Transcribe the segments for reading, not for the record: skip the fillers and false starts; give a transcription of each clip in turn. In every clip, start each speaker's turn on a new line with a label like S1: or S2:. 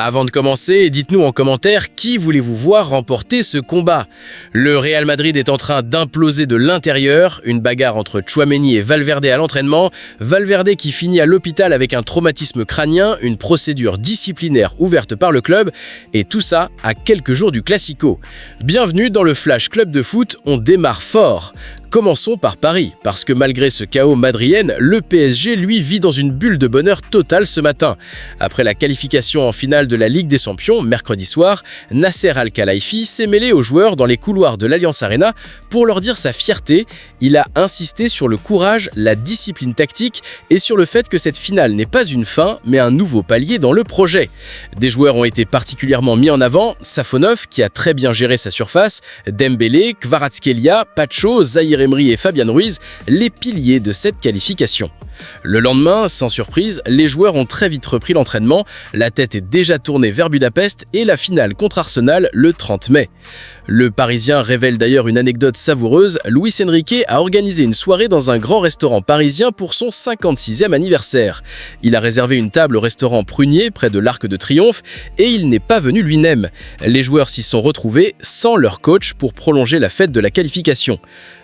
S1: Avant de commencer, dites-nous en commentaire qui voulez-vous voir remporter ce combat. Le Real Madrid est en train d'imploser de l'intérieur, une bagarre entre Tchouaméni et Valverde à l'entraînement, Valverde qui finit à l'hôpital avec un traumatisme crânien, une procédure disciplinaire ouverte par le club, et tout ça à quelques jours du Classico. Bienvenue dans le Flash Club de Foot, on démarre fort. Commençons par Paris, parce que malgré ce chaos madrienne, le PSG lui vit dans une bulle de bonheur totale ce matin. Après la qualification en finale de la Ligue des Champions, mercredi soir, Nasser Al-Khelaifi s'est mêlé aux joueurs dans les couloirs de l'Allianz Arena pour leur dire sa fierté. Il a insisté sur le courage, la discipline tactique et sur le fait que cette finale n'est pas une fin, mais un nouveau palier dans le projet. Des joueurs ont été particulièrement mis en avant, Safonov qui a très bien géré sa surface, Dembélé, Kvaratskhelia, Pacho, Zahir Emery et Fabian Ruiz, les piliers de cette qualification. Le lendemain, sans surprise, les joueurs ont très vite repris l'entraînement, la tête est déjà tournée vers Budapest et la finale contre Arsenal le 30 mai. Le Parisien révèle d'ailleurs une anecdote savoureuse, Luis Enrique a organisé une soirée dans un grand restaurant parisien pour son 56e anniversaire. Il a réservé une table au restaurant Prunier près de l'Arc de Triomphe et il n'est pas venu lui-même. Les joueurs s'y sont retrouvés sans leur coach pour prolonger la fête de la qualification.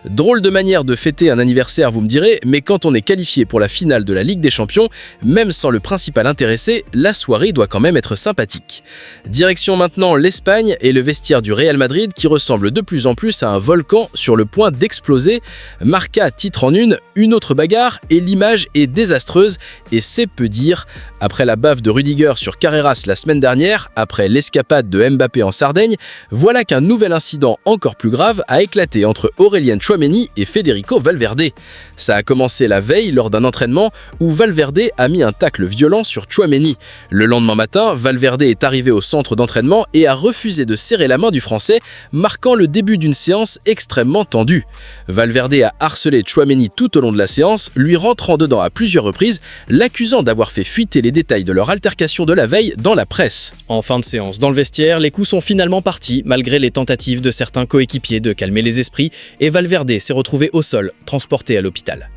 S1: Drôle de manière de fêter un anniversaire, vous me direz, mais quand on est qualifié pour la finale de la Ligue des Champions, même sans le principal intéressé, la soirée doit quand même être sympathique. Direction maintenant l'Espagne et le vestiaire du Real Madrid qui ressemble de plus en plus à un volcan sur le point d'exploser. Marca titre en une autre bagarre et l'image est désastreuse et c'est peu dire. Après la baffe de Rudiger sur Carreras la semaine dernière, après l'escapade de Mbappé en Sardaigne, voilà qu'un nouvel incident encore plus grave a éclaté entre Aurélien Tchouaméni et Federico Valverde. Ça a commencé la veille lors d'un entraînement où Valverde a mis un tacle violent sur Tchouaméni. Le lendemain matin, Valverde est arrivé au centre d'entraînement et a refusé de serrer la main du Français, marquant le début d'une séance extrêmement tendue. Valverde a harcelé Tchouaméni tout au long de la séance, lui rentrant dedans à plusieurs reprises, l'accusant d'avoir fait fuiter les détails de leur altercation de la veille dans la presse.
S2: En fin de séance, dans le vestiaire, les coups sont finalement partis, malgré les tentatives de certains coéquipiers de calmer les esprits, et Valverde s'est retrouvé au sol, transporté à l'hôpital.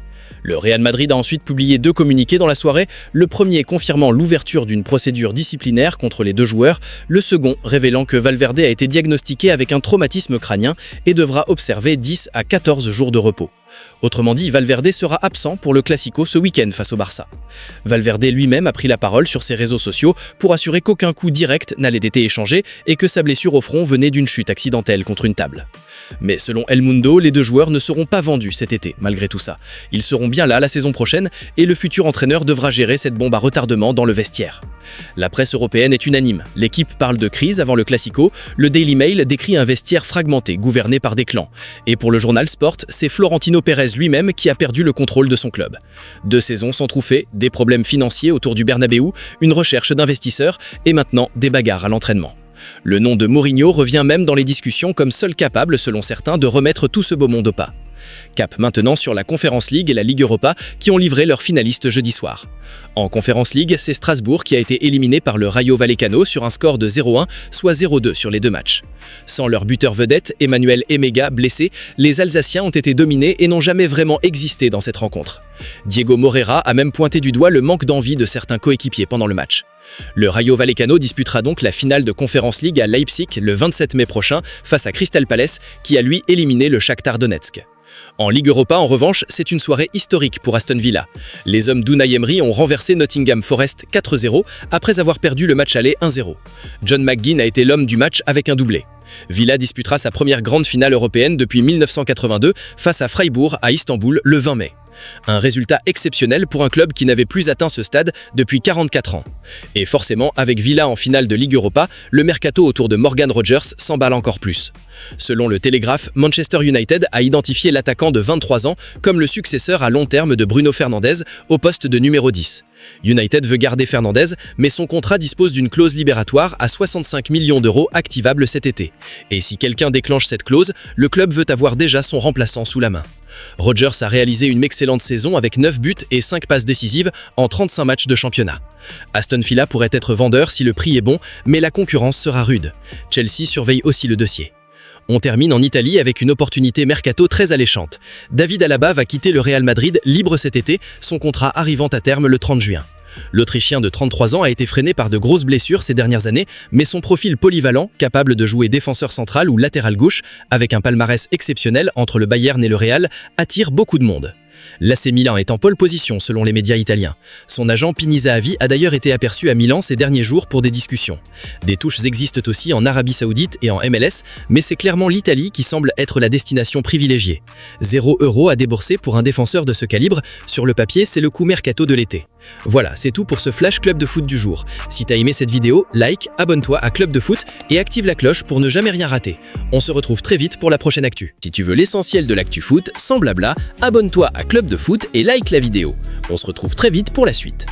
S2: Le Real Madrid a ensuite publié 2 communiqués dans la soirée, le premier confirmant l'ouverture d'une procédure disciplinaire contre les 2 joueurs, le second révélant que Valverde a été diagnostiqué avec un traumatisme crânien et devra observer 10 à 14 jours de repos. Autrement dit, Valverde sera absent pour le Classico ce week-end face au Barça. Valverde lui-même a pris la parole sur ses réseaux sociaux pour assurer qu'aucun coup direct n'allait être échangé et que sa blessure au front venait d'une chute accidentelle contre une table. Mais selon El Mundo, les 2 joueurs ne seront pas vendus cet été, malgré tout ça. Ils seront bien là la saison prochaine et le futur entraîneur devra gérer cette bombe à retardement dans le vestiaire. La presse européenne est unanime. L'équipe parle de crise avant le Classico, le Daily Mail décrit un vestiaire fragmenté, gouverné par des clans. Et pour le journal Sport, c'est Florentino Pérez lui-même qui a perdu le contrôle de son club. 2 saisons sans trophée, des problèmes financiers autour du Bernabéu, une recherche d'investisseurs et maintenant des bagarres à l'entraînement. Le nom de Mourinho revient même dans les discussions comme seul capable, selon certains, de remettre tout ce beau monde au pas. Cap maintenant sur la Conference League et la Ligue Europa qui ont livré leurs finalistes jeudi soir. En Conference League, c'est Strasbourg qui a été éliminé par le Rayo Vallecano sur un score de 0-1, soit 0-2 sur les 2 matchs. Sans leur buteur vedette, Emmanuel Emega, blessé, les Alsaciens ont été dominés et n'ont jamais vraiment existé dans cette rencontre. Diego Moreira a même pointé du doigt le manque d'envie de certains coéquipiers pendant le match. Le Rayo Vallecano disputera donc la finale de Conference League à Leipzig le 27 mai prochain face à Crystal Palace qui a lui éliminé le Shakhtar Donetsk. En Ligue Europa, en revanche, c'est une soirée historique pour Aston Villa. Les hommes d'Unai Emery ont renversé Nottingham Forest 4-0 après avoir perdu le match aller 1-0. John McGinn a été l'homme du match avec un doublé. Villa disputera sa première grande finale européenne depuis 1982 face à Freiburg à Istanbul le 20 mai. Un résultat exceptionnel pour un club qui n'avait plus atteint ce stade depuis 44 ans. Et forcément, avec Villa en finale de Ligue Europa, le mercato autour de Morgan Rogers s'emballe encore plus. Selon le Télégraphe, Manchester United a identifié l'attaquant de 23 ans comme le successeur à long terme de Bruno Fernandes au poste de numéro 10. United veut garder Fernandes, mais son contrat dispose d'une clause libératoire à 65 millions d'euros activable cet été. Et si quelqu'un déclenche cette clause, le club veut avoir déjà son remplaçant sous la main. Rogers a réalisé une excellente saison avec 9 buts et 5 passes décisives en 35 matchs de championnat. Aston Villa pourrait être vendeur si le prix est bon, mais la concurrence sera rude. Chelsea surveille aussi le dossier. On termine en Italie avec une opportunité mercato très alléchante. David Alaba va quitter le Real Madrid libre cet été, son contrat arrivant à terme le 30 juin. L'Autrichien de 33 ans a été freiné par de grosses blessures ces dernières années, mais son profil polyvalent, capable de jouer défenseur central ou latéral gauche, avec un palmarès exceptionnel entre le Bayern et le Real, attire beaucoup de monde. L'AC Milan est en pole position selon les médias italiens. Son agent Pini Zahavi a d'ailleurs été aperçu à Milan ces derniers jours pour des discussions. Des touches existent aussi en Arabie Saoudite et en MLS, mais c'est clairement l'Italie qui semble être la destination privilégiée. 0 € à débourser pour un défenseur de ce calibre, sur le papier c'est le coup mercato de l'été. Voilà, c'est tout pour ce Flash Club de Foot du jour. Si t'as aimé cette vidéo, like, abonne-toi à Club de Foot et active la cloche pour ne jamais rien rater. On se retrouve très vite pour la prochaine actu.
S1: Si tu veux l'essentiel de l'actu foot, sans blabla, abonne-toi à Club de Foot et like la vidéo. On se retrouve très vite pour la suite.